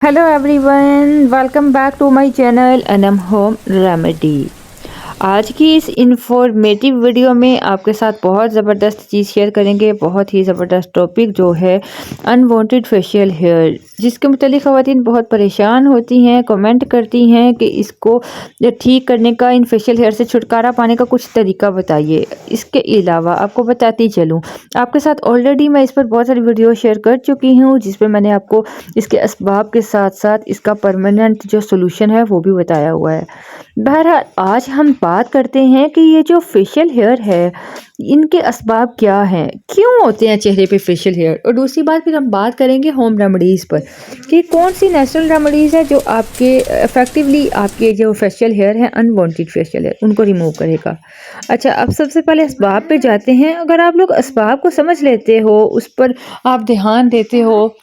Hello everyone, welcome back to my channel Anam Home Remedy। आज की इस informative video में आपके साथ बहुत ज़बरदस्त चीज़ शेयर करेंगे। बहुत ही ज़बरदस्त टॉपिक जो है अनवांटेड फेशियल हेयर, जिसके मुतालिक ख़वातीन बहुत परेशान होती हैं, कमेंट करती हैं कि इसको ठीक करने का, इन फेशियल हेयर से छुटकारा पाने का कुछ तरीका बताइए। इसके अलावा आपको बताती चलूँ, आपके साथ ऑलरेडी मैं इस पर बहुत सारी वीडियो शेयर कर चुकी हूँ, जिसपे मैंने आपको इसके असबाब के साथ साथ इसका परमानेंट जो सोल्यूशन है वो भी बताया हुआ है। बहरहाल आज हम बात करते हैं कि ये जो फेशियल हेयर है, इनके असबाब क्या हैं, क्यों होते हैं चेहरे पे फेशियल हेयर। और दूसरी बात फिर हम बात करेंगे होम रेमेडीज़ पर कि कौन सी नेचुरल रेमेडीज़ है जो आपके इफ़ेक्टिवली आपके जो फेशियल हेयर हैं, अनवांटेड फेशियल हेयर, उनको रिमूव करेगा। अच्छा, अब सबसे पहले असबाब पे जाते हैं। अगर आप लोग असबाब को समझ लेते हो, उस पर आप ध्यान देते हो,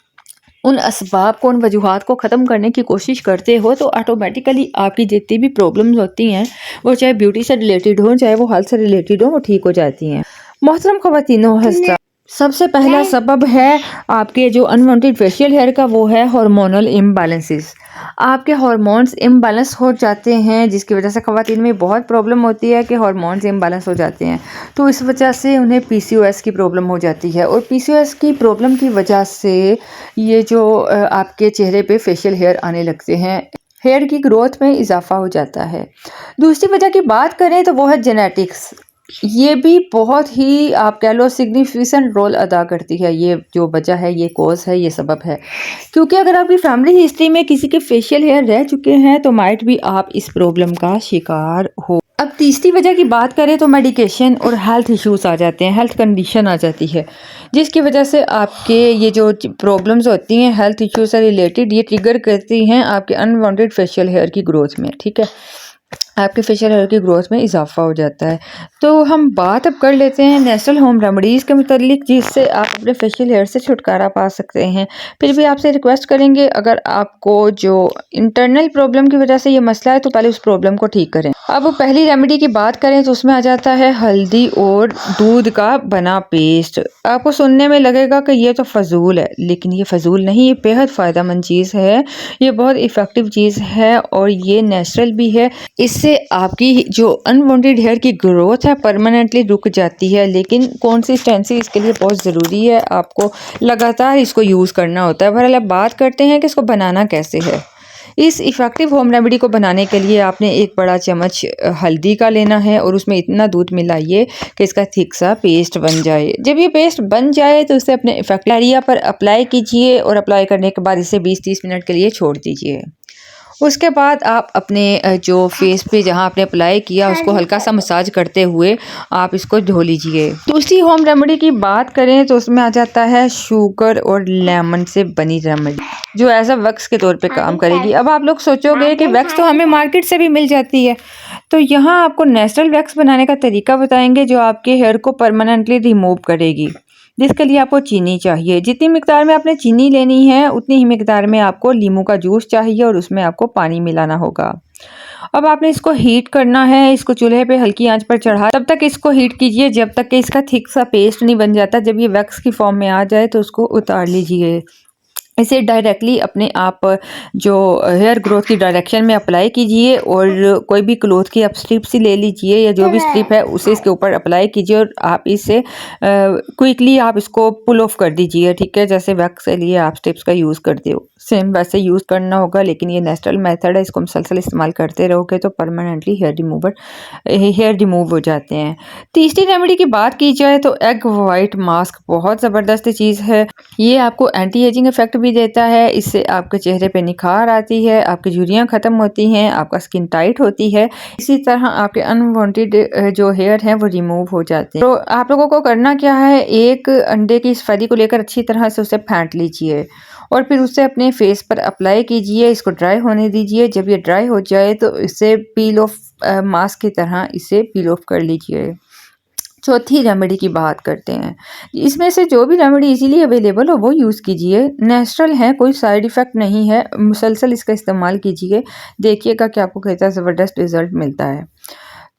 उन असबाब को, उन वजूहात को ख़त्म करने की कोशिश करते हो, तो ऑटोमेटिकली आपकी जितनी भी प्रॉब्लम्स होती हैं, वो चाहे ब्यूटी से रिलेटेड हो, चाहे वो हेल्थ से रिलेटेड हो, वो ठीक हो जाती हैं। मोहतरम ख़वातीनो हज़रात, सबसे पहला सबब है आपके जो अनवांटेड फेशियल हेयर का, वो है हार्मोनल इम्बैलेंसेस। आपके हार्मोन्स इम्बैलेंस हो जाते हैं, जिसकी वजह से ख़वातीन में बहुत प्रॉब्लम होती है कि हार्मोन्स इम्बैलेंस हो जाते हैं, तो इस वजह से उन्हें पीसीओएस की प्रॉब्लम हो जाती है। और पीसीओएस की प्रॉब्लम की वजह से ये जो आपके चेहरे पे फेशियल हेयर आने लगते हैं, हेयर की ग्रोथ में इजाफा हो जाता है। दूसरी वजह की बात करें तो वो है जेनेटिक्स। ये भी बहुत ही आप कह लो सिग्निफिकेंट रोल अदा करती है। ये जो वजह है, ये कॉज है, ये सबब है, क्योंकि अगर आपकी फैमिली हिस्ट्री में किसी के फेशियल हेयर रह चुके हैं तो माइट भी आप इस प्रॉब्लम का शिकार हो। अब तीसरी वजह की बात करें तो मेडिकेशन और हेल्थ इश्यूज आ जाते हैं, हेल्थ कंडीशन आ जाती है, जिसकी वजह से आपके ये जो प्रॉब्लम्स होती हैं हेल्थ इश्यूज से रिलेटेड, ये ट्रिगर करती हैं आपके अनवांटेड फेशियल हेयर की ग्रोथ में। ठीक है, आपके फेशियल हेयर की ग्रोथ में इजाफा हो जाता है। तो हम बात अब कर लेते हैं नेचुरल होम रेमेडीज़ के मुतालिक, जिससे आप अपने फेशियल हेयर से छुटकारा पा सकते हैं। फिर भी आपसे रिक्वेस्ट करेंगे, अगर आपको जो इंटरनल प्रॉब्लम की वजह से ये मसला है, तो पहले उस प्रॉब्लम को ठीक करें। अब पहली रेमेडी की बात करें तो उसमें आ जाता है हल्दी और दूध का बना पेस्ट। आपको सुनने में लगेगा कि ये तो फजूल है, लेकिन ये फजूल नहीं, ये बेहद फ़ायदेमंद चीज़ है, ये बहुत इफ़ेक्टिव चीज़ है और ये नेचुरल भी है। इससे आपकी जो अनवांटेड हेयर की ग्रोथ है परमानेंटली रुक जाती है, लेकिन कंसिस्टेंसी इसके लिए बहुत ज़रूरी है, आपको लगातार इसको यूज़ करना होता है। बहरहाल अब बात करते हैं कि इसको बनाना कैसे है। इस इफ़ेक्टिव होम रेमेडी को बनाने के लिए आपने एक बड़ा चम्मच हल्दी का लेना है और उसमें इतना दूध मिलाइए कि इसका थिक सा पेस्ट बन जाए। जब ये पेस्ट बन जाए तो इसे अपने इफेक्टिव एरिया पर अप्लाई कीजिए और अप्लाई करने के बाद इसे 20-30 मिनट के लिए छोड़ दीजिए। उसके बाद आप अपने जो फेस पे जहाँ आपने अप्लाई किया उसको हल्का सा मसाज करते हुए आप इसको धो लीजिए। दूसरी होम रेमेडी की बात करें तो उसमें आ जाता है शुगर और लेमन से बनी रेमेडी, जो एज अ वैक्स के तौर पे काम करेगी। अब आप लोग सोचोगे कि वैक्स तो हमें मार्केट से भी मिल जाती है, तो यहाँ आपको नेचुरल वैक्स बनाने का तरीका बताएंगे जो आपके हेयर को परमानेंटली रिमूव करेगी। जिसके लिए आपको चीनी चाहिए। जितनी मिकदार में आपने चीनी लेनी है, उतनी ही मिकदार में आपको नींबू का जूस चाहिए और उसमें आपको पानी मिलाना होगा। अब आपने इसको हीट करना है, इसको चूल्हे पे हल्की आंच पर चढ़ा तब तक इसको हीट कीजिए जब तक कि इसका थिक सा पेस्ट नहीं बन जाता। जब ये वैक्स की फॉर्म में आ जाए तो उसको उतार लीजिए। इसे डायरेक्टली अपने आप जो हेयर ग्रोथ की डायरेक्शन में अप्लाई कीजिए और कोई भी क्लॉथ की आप स्ट्रिप सी ले लीजिए या जो भी स्ट्रिप है उसे इसके ऊपर अप्लाई कीजिए और आप इसे क्विकली आप इसको पुल ऑफ कर दीजिए। ठीक है, जैसे वैक्स के लिए आप स्ट्रिप्स का यूज़ करते हो सेम वैसे यूज़ करना होगा, लेकिन ये नेचुरल मेथड है, इसको मुसलसल इस्तेमाल करते रहोगे तो परमानेंटली हेयर रिमूव हो जाते हैं। तीसरी रेमेडी की बात की जाए तो एग वाइट मास्क बहुत ज़बरदस्त चीज़ है। ये आपको एंटी एजिंग इफेक्ट भी देता है, इससे आपके चेहरे पे निखार आती है, आपकी झुर्रियाँ ख़त्म होती हैं, आपका स्किन टाइट होती है, इसी तरह आपके अनवांटेड जो हेयर हैं वो रिमूव हो जाते हैं। तो आप लोगों को करना क्या है, एक अंडे की सफेदी को लेकर अच्छी तरह से उसे फेंट लीजिए और फिर उसे अपने फेस पर अप्लाई कीजिए, इसको ड्राई होने दीजिए। जब ये ड्राई हो जाए तो इसे पील ऑफ मास्क की तरह इसे पील ऑफ कर लीजिए। चौथी रेमेडी की बात करते हैं। इसमें से जो भी रेमेडी इजीली अवेलेबल हो वो यूज़ कीजिए, नेचुरल है, कोई साइड इफ़ेक्ट नहीं है, मुसलसल इसका इस्तेमाल कीजिए, देखिएगा कि आपको कितना ज़बरदस्त रिज़ल्ट मिलता है।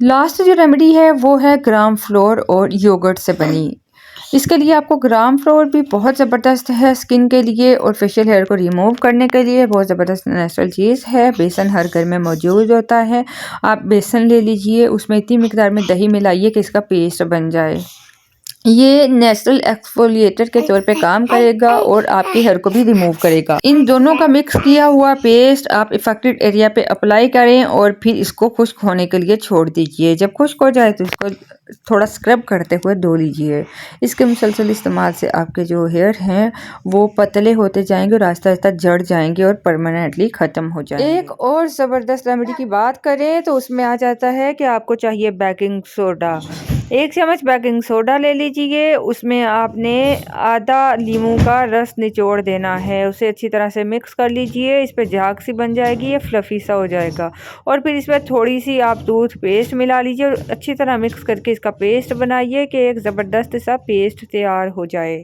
लास्ट जो रेमेडी है वो है ग्राम फ्लोर और योगर्ट से बनी। इसके लिए आपको ग्राम फ्लोर भी बहुत ज़बरदस्त है स्किन के लिए और फेशियल हेयर को रिमूव करने के लिए बहुत ज़बरदस्त नेचुरल चीज़ है। बेसन हर घर में मौजूद होता है। आप बेसन ले लीजिए, उसमें इतनी मिकदार में दही मिलाइए कि इसका पेस्ट बन जाए। ये नेचुरल एक्सफोलिएटर के तौर पे काम करेगा और आपके हेयर को भी रिमूव करेगा। इन दोनों का मिक्स किया हुआ पेस्ट आप इफेक्टेड एरिया पे अप्लाई करें और फिर इसको खुश्क होने के लिए छोड़ दीजिए। जब खुश्क हो जाए तो इसको थोड़ा स्क्रब करते हुए धो लीजिए। इसके मुसलसल इस्तेमाल से आपके जो हेयर हैं वो पतले होते जाएंगे और आहिस्ता आहिस्ता झड़ जाएंगे और परमानेंटली ख़त्म हो जाएंगे। एक और ज़बरदस्त रेमेडी की बात करें तो उसमें आ जाता है कि आपको चाहिए बेकिंग सोडा। 1 चम्मच बेकिंग सोडा ले लीजिए, उसमें आपने आधा लीमू का रस निचोड़ देना है, उसे अच्छी तरह से मिक्स कर लीजिए। इस पे झाग सी बन जाएगी, ये फ्लफ़ी सा हो जाएगा और फिर इसमें थोड़ी सी आप दूध पेस्ट मिला लीजिए और अच्छी तरह मिक्स करके इसका पेस्ट बनाइए कि एक ज़बरदस्त सा पेस्ट तैयार हो जाए।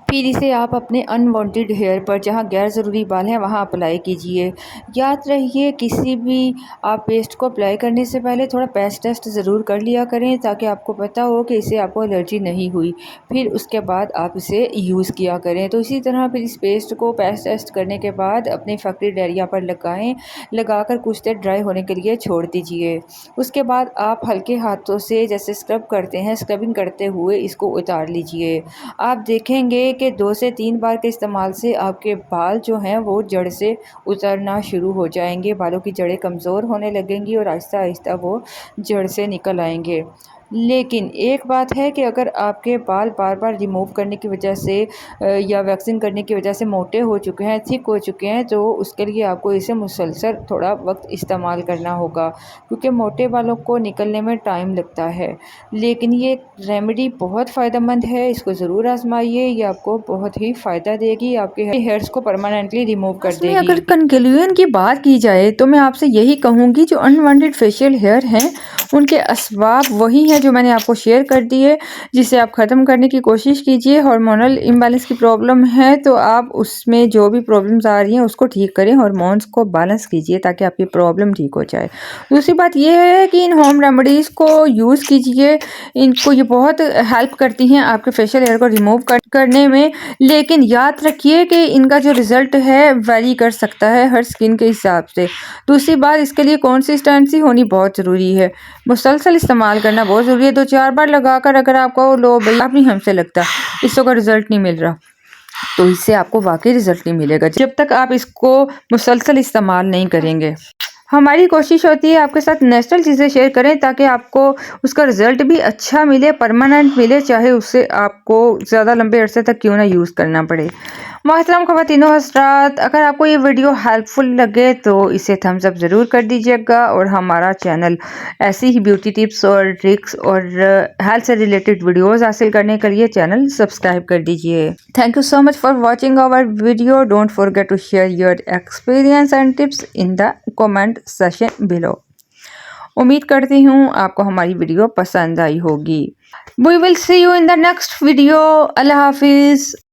फिर इसे आप अपने अनवांटेड हेयर पर जहाँ गैर ज़रूरी बाल हैं वहाँ अप्लाई कीजिए। याद रहिए किसी भी आप पेस्ट को अप्लाई करने से पहले थोड़ा पैच टेस्ट ज़रूर कर लिया करें ताकि आपको पता हो कि इससे आपको एलर्जी नहीं हुई, फिर उसके बाद आप इसे यूज़ किया करें। तो इसी तरह फिर इस पेस्ट को पैच टेस्ट करने के बाद अपने इफेक्टेड एरिया पर लगाएं, लगाकर कुछ देर ड्राई होने के लिए छोड़ दीजिए। उसके बाद आप हल्के हाथों से जैसे स्क्रब करते हैं, स्क्रबिंग करते हुए इसको उतार लीजिए। आप देखेंगे कि 2 से 3 बार के इस्तेमाल से आपके बाल जो हैं वो जड़ से उतरना शुरू हो जाएंगे, बालों की जड़ें कमज़ोर होने लगेंगी और आहिस्ता आहिस्ता वो जड़ से निकल आएंगे। लेकिन एक बात है कि अगर आपके बाल बार बार रिमूव करने की वजह से या वैक्सिंग करने की वजह से मोटे हो चुके हैं, थिक हो चुके हैं, तो उसके लिए आपको इसे मुसलसल थोड़ा वक्त इस्तेमाल करना होगा क्योंकि मोटे बालों को निकलने में टाइम लगता है। लेकिन ये रेमेडी बहुत फ़ायदेमंद है, इसको ज़रूर आजमाइए, ये आपको बहुत ही फ़ायदा देगी, आपके हेयर्स को परमानेंटली रिमूव कर देगी। अगर कंक्लूजन की बात की जाए तो मैं आपसे यही कहूँगी जो अनवांटेड फेशियल हेयर हैं उनके असबाब वही हैं जो मैंने आपको शेयर कर दिए, जिसे आप ख़त्म करने की कोशिश कीजिए। हार्मोनल इम्बैलेंस की प्रॉब्लम है तो आप उसमें जो भी प्रॉब्लम्स आ रही हैं उसको ठीक करें, हार्मोन्स को बैलेंस कीजिए ताकि आपकी प्रॉब्लम ठीक हो जाए। दूसरी बात यह है कि इन होम रेमेडीज़ को यूज़ कीजिए, इनको ये बहुत हेल्प करती हैं आपके फेशियल हेयर को रिमूव करने में। लेकिन याद रखिए कि इनका जो रिज़ल्ट है वेरी कर सकता है हर स्किन के हिसाब से। दूसरी बात, इसके लिए कंसिस्टेंसी होनी बहुत ज़रूरी है, मुसलसल इस्तेमाल करना बहुत ज़रूरी है। 2-4 बार लगाकर अगर आपको लो भाई आप नहीं हमसे लगता इससे कोई रिज़ल्ट नहीं मिल रहा तो इससे आपको वाकई रिज़ल्ट नहीं मिलेगा जब तक आप इसको मुसलसल इस्तेमाल नहीं करेंगे। हमारी कोशिश होती है आपके साथ नेचुरल चीज़ें शेयर करें ताकि आपको उसका रिज़ल्ट भी अच्छा मिले, परमानेंट मिले, चाहे उससे आपको ज़्यादा लंबे अरसे तक क्यों ना यूज़ करना पड़े। मोहतरम ख़वातीन व हज़रात, अगर आपको ये वीडियो हेल्पफुल लगे तो इसे थम्स अप ज़रूर कर दीजिएगा और हमारा चैनल ऐसी ही ब्यूटी टिप्स और ट्रिक्स और हेल्थ से रिलेटेड वीडियोस हासिल करने के लिए चैनल सब्सक्राइब कर दीजिए। Thank you so much for watching our video. Don't forget to share your experience and tips in the comment session below. उम्मीद करती हूँ आपको हमारी वीडियो पसंद आई होगी। We will see you in the next video. अल्लाह हाफिज़।